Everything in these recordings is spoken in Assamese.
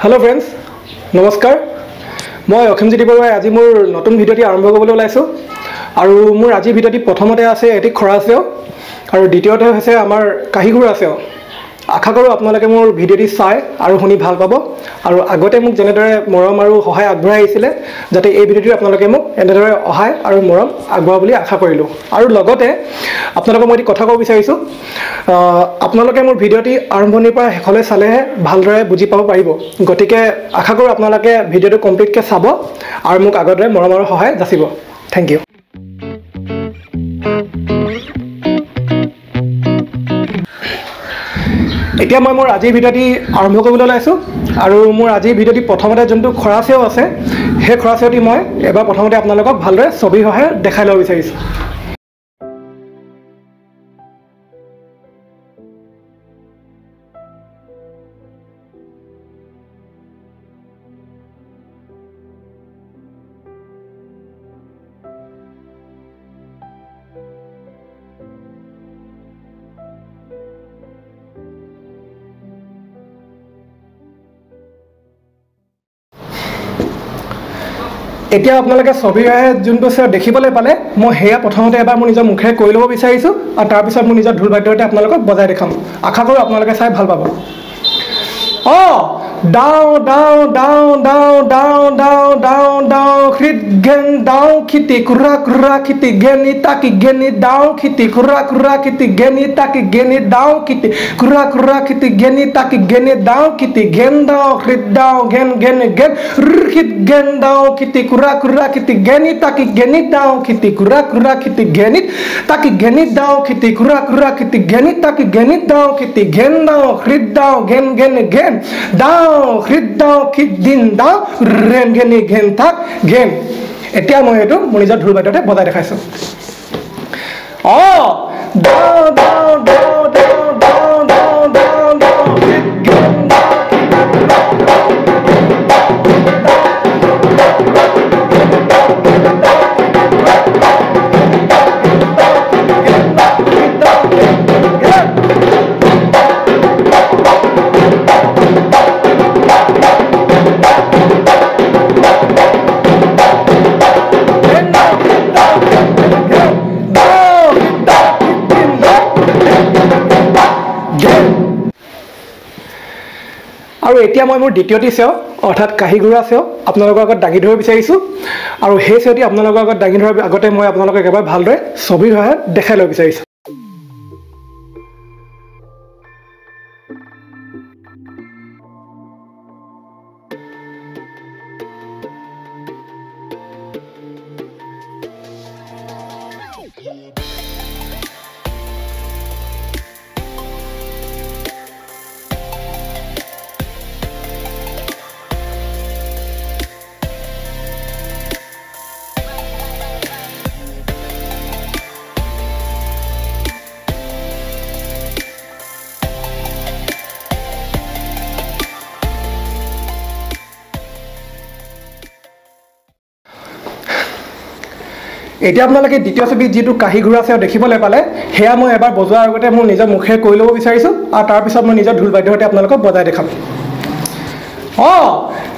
Hello friends, নমস্কাৰ মই অখিমজ্যোতি বৰুৱাই আজি মোৰ নতুন ভিডিঅ'টি আৰম্ভ কৰিবলৈ ওলাইছো আৰু মোৰ আজি ভিডিঅ'টি প্ৰথমতে আছে এটি খৰাছেও আৰু দ্বিতীয়তে হৈছে আমাৰ কাহিগুৰাছেও আশা কৰোঁ আপোনালোকে মোৰ ভিডিঅ'টি চাই আৰু শুনি ভাল পাব আৰু আগতে মোক যেনেদৰে মৰম আৰু সহায় আগবঢ়াই আহিছিলে যাতে এই ভিডিঅ'টি আপোনালোকে মোক এনেদৰে সহায় আৰু মৰম আগবঢ়াব বুলি আশা কৰিলোঁ আৰু লগতে আপোনালোকক মই এটি কথা ক'ব বিচাৰিছোঁ আপোনালোকে মোৰ ভিডিঅ'টি আৰম্ভণিৰ পৰা শেষলৈ চালেহে ভালদৰে বুজি পাব পাৰিব গতিকে আশা কৰোঁ আপোনালোকে ভিডিঅ'টো কমপ্লিটকৈ চাব আৰু মোক আগৰ দৰে মৰম আৰু সহায় যাচিব থেংক ইউ এতিয়া মই মোৰ আজিৰ ভিডিঅ'টি আৰম্ভ কৰিবলৈ ওলাইছোঁ আৰু মোৰ আজিৰ ভিডিঅ'টি প্ৰথমতে যোনটো খৰাছেও আছে সেই খৰাছেওটি মই এবাৰ প্ৰথমতে আপোনালোকক ভালদৰে ছবিৰ সহায়ত দেখাই ল'ব বিচাৰিছোঁ এতিয়া আপোনালোকে ছবিৰে যোনটো দেখিবলৈ পালে মই হেয়া প্ৰথমতে এবাৰ মোৰ নিজৰ মুখেৰে কৈ ল'ব বিচাৰিছোঁ আৰু তাৰপিছত মোৰ নিজৰ ঢোল বাদ্যতে আপোনালোকক বজাই দেখাম আশা কৰোঁ আপোনালোকে চাই ভাল পাব Down, down, down, down, down, down, down, down, hit gen down, kitty, kura, kura, kitty, geni, taki, geni, down, kitty, kura, kura, kitty, geni, taki, geni, down, kitty, kura, kura, kitty, geni, taki, geni, down, kitty, gen down, hit down, gen, hit gen down, kitty, kura, kura, kitty, geni, taki, geni, down, kitty, kura, kura, kitty, geni, taki, geni, down, kitty, kura, kura, kitty, geni, taki, geni, down, kitty, gen down, hit down, gen, down. Hit down, kick din down, ren geni gen tak gen. এতিয়া মই এটো মোৰ নিজৰ ঢোল বাদ্যতে বজাই দেখাইছোঁ down down down down down down down down hit gen আৰু এতিয়া মই মোৰ দ্বিতীয়টি চেও অৰ্থাৎ কাহিগুৰা চেও আপোনালোকৰ আগত দাঙি ধৰিব বিচাৰিছোঁ আৰু সেই চেওটি আপোনালোকৰ আগত দাঙি ধৰাৰ আগতে মই আপোনালোকক এবাৰ ভালদৰে ছবিৰ সহায়ত দেখাই ল'ব বিচাৰিছোঁ এতিয়া আপোনালোকে দ্বিতীয় ছবিত যিটো কাহিগুৰা চেও দেখিবলৈ পালে হেয়া মই এবাৰ বজোৱাৰ আগতে মোৰ নিজৰ মুখেৰে কৈ ল'ব বিচাৰিছোঁ আৰু তাৰপিছত মই নিজৰ ঢোল বাদ্যতে আপোনালোকক বজাই দেখাম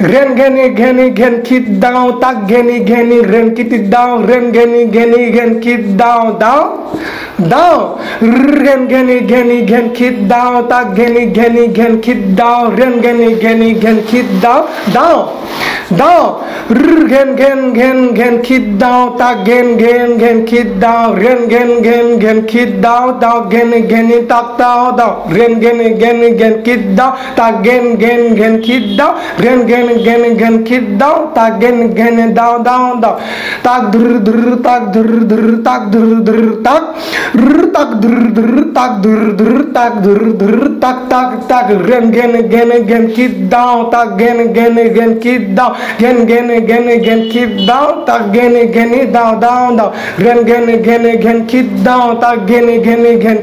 ren geni gen kid down tak geni ren kid down ren geni gen kid down ren geni gen kid down tak geni gen kid down ren geni gen kid down gen kid down tak gen kid down ren gen kid down geni tak down ren gen kid down tak gen kid down ren gen kid down tak gen down tak dur tak tak tak ren gen kid down tak gen kid down gen kid down tak gen down ren gen kid down tak gen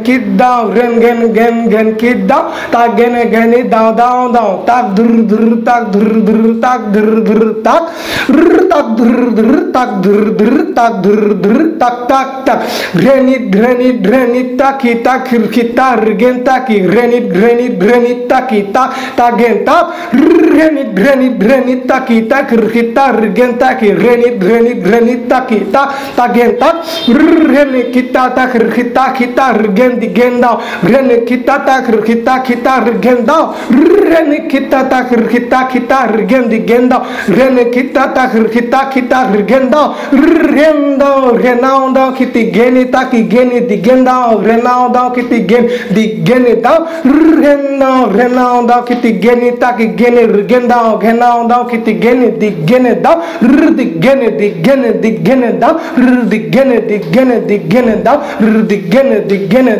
kid down ren gen kid down tak gen down tak dur tak tak tak tak granit taki tak kita regen taki granit taki tak tagen tak granit taki tak kita regen taki granit taki tak tagen tak kita tak kita regen digenda kita tak kita regen da kita tak kita regen digenda kita tak kita regen da renauda kiti geni taki geni digenda renauda kiti geni digeni da renauda kiti geni taki geni regenda renauda kiti geni digeni da digeni da digeni da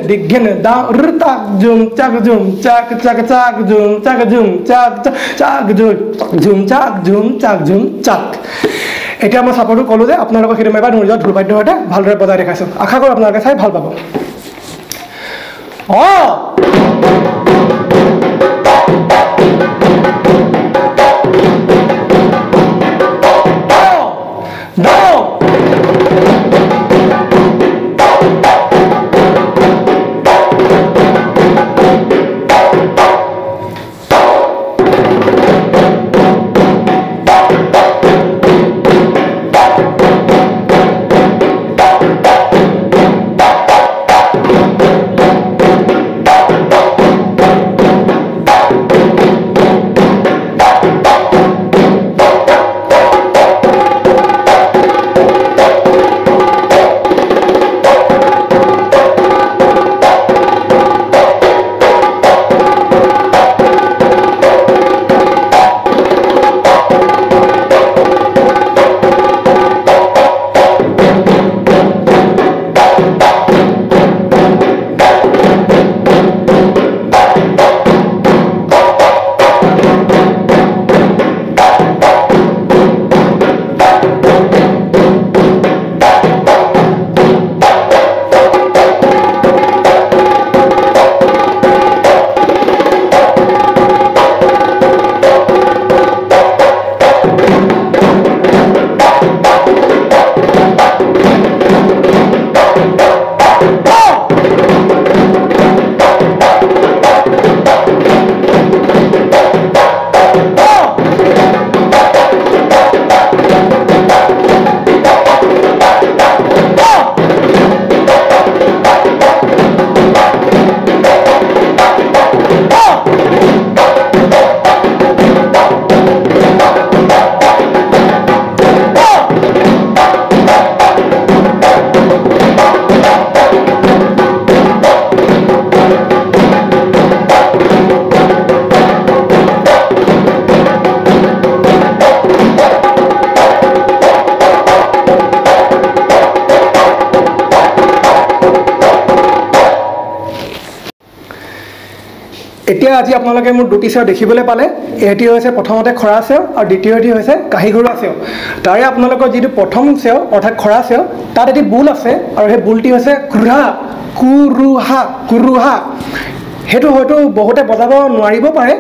digeni da tak jum chak jum chak chak chak jum chak jum chak chak jum chak jum chak jum chak এতিয়া মই সাপোৰ্ট কলো যে আপোনালোকক সেইটো মই এবাৰ নিজৰ ধ্ৰুবাদ্যতে ভালদৰে বজাই দেখাইছো আশা কৰো আপোনালোকে চাই ভাল পাব এতিয়া আজি আপোনালোকে মোৰ দুটি সেও দেখিবলৈ পালে এটি হৈছে প্ৰথমতে খৰা সেও আৰু দ্বিতীয়টি হৈছে কাহি ঘৰুৱা সেও তাৰে আপোনালোকৰ যিটো প্ৰথম সেও অৰ্থাৎ খৰা সেও তাত এটি বুল আছে আৰু সেই বুলটি হৈছে কুৰুহা হেতু হয়তো বহুতে বজাব নোৱাৰিব পাৰে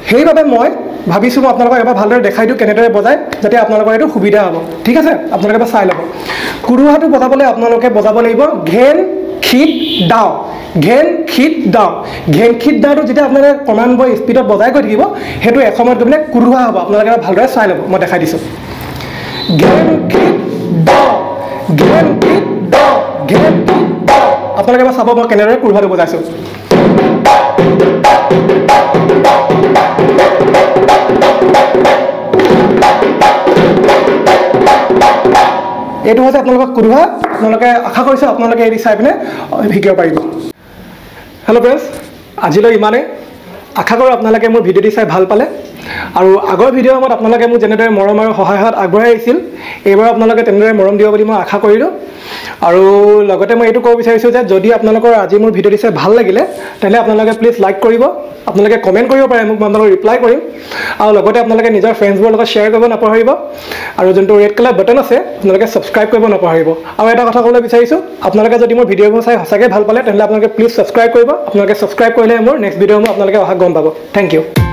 সেইবাবে মই ভাবিছো মই আপোনালোকক এবাৰ ভালদৰে দেখাই দিও কেনেদৰে বজায় যাতে আপোনালোকৰ এটো সুবিধা হ'ব ঠিক আছে আপোনালোকে এবাৰ চাই ল'ব কুৰুহাটো বজাবলৈ আপোনালোকে বজাব লাগিব ঘেন খিট দাও ঘেন খিট দাও তো যেতিয়া আপোনালোকে ক্ৰমান্বয়ে স্পিডত বজাই গৈ থাকিব হেতু এসময়ত গৈ কুৰুহা হ'ব আপোনালোকে ভালদৰে চাই ল'ব মই দেখাই দিছো ঘেন খিট দাও আপোনালোকে এবাৰ চাব মই কেনেদৰে কুৰুহাটো বজাইছো এইটো হৈছে আপোনালোকৰ কুৰুহা আপোনালোকে আশা কৰিছো আপোনালোকে এই চাই পিনে শিকিব পাৰিব হেল্ল' ফ্ৰেণ্ডছ আজিলৈ ইমানে আশা কৰো আপোনালোকে মোৰ ভিডিঅ'টি চাই ভাল পালে আৰু আগৰ ভিডিঅ'ত আপোনালোকে মোক যেনেদৰে মৰম আৰু সহায়ত আগবঢ়াই আহিছিল এইবাৰ আপোনালোকে তেনেদৰে মৰম দিব বুলি মই আশা কৰিলো আৰু লগতে মই এইটো ক'ব বিচাৰিছো যে যদি আপোনালোকৰ আজি মোৰ ভিডিঅ'টি চাই ভাল লাগিলে তেনে আপোনালোকে প্লিজ লাইক কৰিব আপোনালোকে কমেন্ট কৰিব পাৰে মোক মই আপোনালোকক ৰিপ্লাই কৰিম আৰু লগতে আপোনালোকে নিজৰ ফ্ৰেণ্ডছবোৰৰ লগত শ্বেয়াৰ কৰিব নাপাহৰিব আৰু যোনটো ৰেড কালাৰ বাটন আছে আপোনালোকে সাবস্ক্ৰাইব কৰিব নাপাহৰিব আৰু এটা কথা ক'বলৈ বিচাৰিছো আপোনালোকে যদি মোৰ ভিডিঅ'বোৰ চাই সঁচাকৈ ভাল পালে তেনে আপোনালোকে প্লিজ সাবস্ক্ৰাইব কৰিব আপোনালোকে সাবস্ক্ৰাইব কৰিলে মোৰ নেক্সট ভিডিঅ' মই আপোনালোকে অহা গম পাব থ্যাংক ইউ